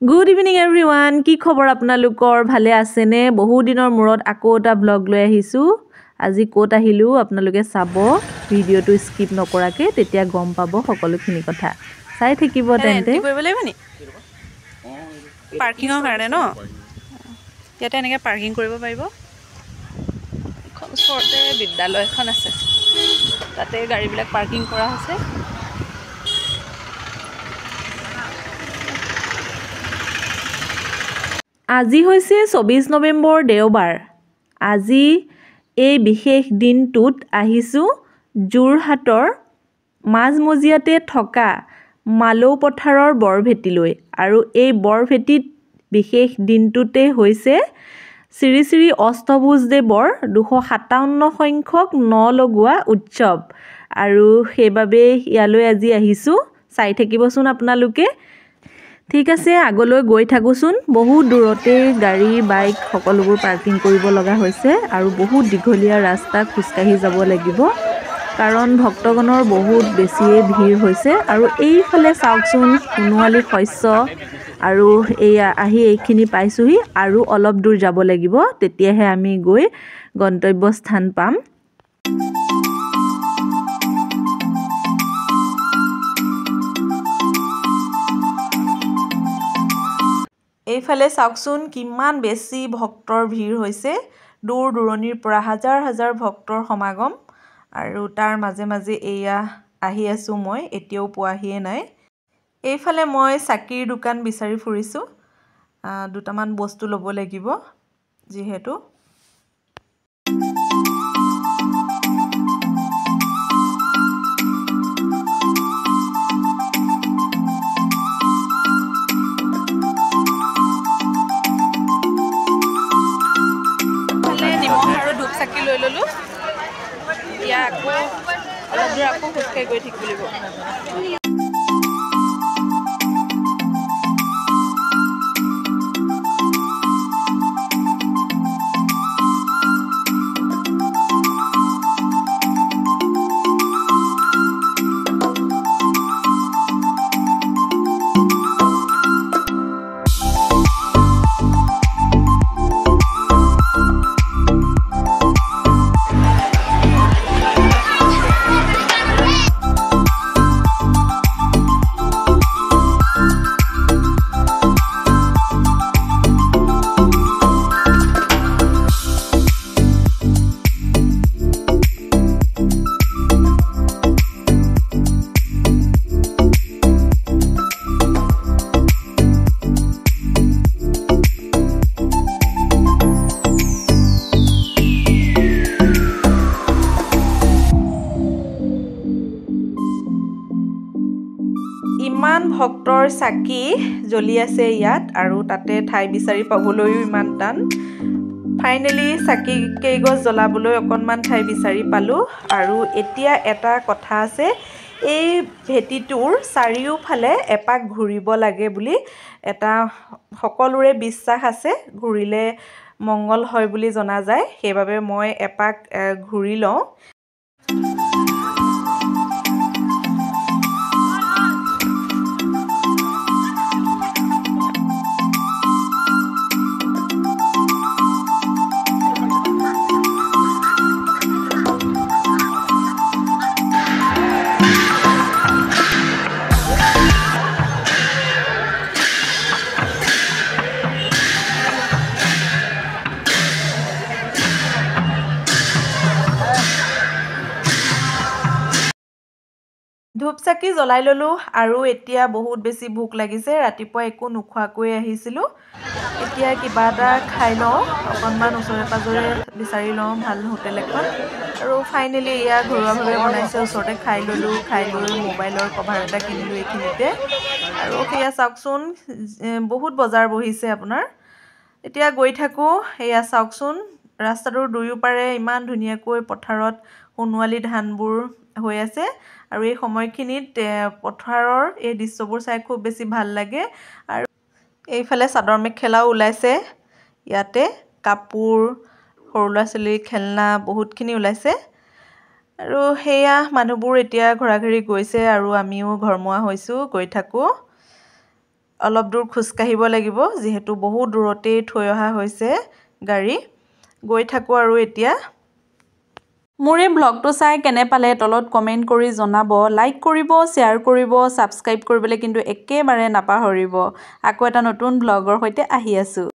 good evening everyone কি খবৰ আপোনালোকৰ ভালে আছেনে বহু দিনৰ মূৰত আকৌ এটা ব্লগ লৈ আহিছোঁ আজি ক'ত আহিলোঁ আপোনালোকে চাব ভিডিঅ'টো স্কিপ নকৰাকৈ তেতিয়া গম পাব সকলোখিনি কথা চাই থাকিব তেন্তে কৰিব লাগিব নি পাৰ্কিঙৰ কাৰণে ন ইয়াতে এনেকৈ পাৰ্কিং কৰিব পাৰিব এখন ওচৰতে বিদ্যালয় এখন আছে তাতে গাড়ীবিলাক পাৰ্কিং কৰা হৈছে আজি হৈছে 24 নৱেম্বৰ দেওবাৰ আজি এই বিশেষ দিনটোত আহিছোঁ যোৰহাটৰ মাজমজিয়াতে থকা মালৌ পথাৰৰ বৰভেটিলৈ আৰু এই বৰভেটিত বিশেষ দিনটোতে হৈছে শ্ৰী শ্ৰী অষ্টভুজদেৱৰ 257 সংখ্যক ন লগোৱা উৎসৱ আৰু সেইবাবে ইয়ালৈ আজি আহিছোঁ চাই থাকিবচোন আপোনালোকে ঠিক আছে আগলৈ গৈ থাকোচোন বহুত দূৰতে গাড়ী বাইক সকলোবোৰ পাৰ্কিং কৰিব লগা হৈছে আৰু বহুত দীঘলীয়া ৰাস্তা খোজকাঢ়ি যাব লাগিব কাৰণ ভক্তগণৰ বহুত বেছিয়ে ভিৰ হৈছে আৰু এইফালে চাওকচোন সোণোৱালী শস্য আৰু এয়া আহি এইখিনি পাইছোহি আৰু অলপ দূৰ যাব লাগিব তেতিয়াহে আমি গৈ গন্তব্যস্থান পাম এইফালে চাওকচোন কিমান বেছি ভক্তৰ ভিৰ হৈছে দূৰ দূৰণিৰ পৰা হাজাৰ হাজাৰ ভক্তৰ সমাগম আৰু তাৰ মাজে মাজে এয়া আহি আছোঁ মই এতিয়াও পোৱাহিয়ে নাই এইফালে মই চাকিৰ দোকান বিচাৰি ফুৰিছোঁ দুটামান বস্তু ল'ব লাগিব যিহেতু চাকি লৈ ল'লোঁ এতিয়া আকৌ অলপ দূৰ আকৌ খোজকাঢ়ি গৈ থাকিব লাগিব ইমান ভক্তৰ চাকি জ্বলি আছে ইয়াত আৰু তাতে ঠাই বিচাৰি পাবলৈও ইমান টান ফাইনেলি চাকি কেইগছ জ্বলাবলৈ অকণমান ঠাই বিচাৰি পালোঁ আৰু এতিয়া এটা কথা আছে এই ভেটিটোৰ চাৰিওফালে এপাক ঘূৰিব লাগে বুলি এটা সকলোৰে বিশ্বাস আছে ঘূৰিলে মংগল হয় বুলি জনা যায় সেইবাবে মই এপাক ঘূৰি লওঁ ধূপ চাকি জ্বলাই ল'লোঁ আৰু এতিয়া বহুত বেছি ভোক লাগিছে ৰাতিপুৱা একো নোখোৱাকৈ আহিছিলোঁ এতিয়া কিবা এটা খাই লওঁ অকণমান ওচৰে পাজৰে বিচাৰি লওঁ ভাল হোটেল এখন আৰু ফাইনেলি এয়া ঘৰুৱাভাৱে বনাইছে ওচৰতে খাই ল'লোঁ খাই লৈ মোবাইলৰ কভাৰ এটা কিনিলোঁ এইখিনিতে আৰু সেয়া চাওকচোন বহুত বজাৰ বহিছে আপোনাৰ এতিয়া গৈ থাকোঁ এয়া চাওকচোন ৰাস্তাটোৰ দুয়োপাৰে ইমান ধুনীয়াকৈ পথাৰত সোণোৱালী ধানবোৰ হৈ আছে আৰু এই সময়খিনিত পথাৰৰ এই দৃশ্যবোৰ চাই খুব বেছি ভাল লাগে আৰু এইফালে চাদৰ মেখেলাও ওলাইছে ইয়াতে কাপোৰ সৰু ল'ৰা ছোৱালীৰ খেলনা বহুতখিনি ওলাইছে আৰু সেয়া মানুহবোৰ এতিয়া ঘৰা ঘৰি গৈছে আৰু আমিও ঘৰমুৱা হৈছোঁ গৈ থাকোঁ অলপ দূৰ খোজকাঢ়িব লাগিব যিহেতু বহুত দূৰতেই থৈ অহা হৈছে গাড়ী গৈ থাকোঁ আৰু এতিয়া মোৰ এই ব্লগটো চাই কেনে পালে তলত কমেণ্ট কৰি জনাব লাইক কৰিব শ্বেয়াৰ কৰিব ছাবস্ক্ৰাইব কৰিবলৈ কিন্তু একেবাৰে নাপাহৰিব আকৌ এটা নতুন ব্লগৰ সৈতে আহি আছোঁ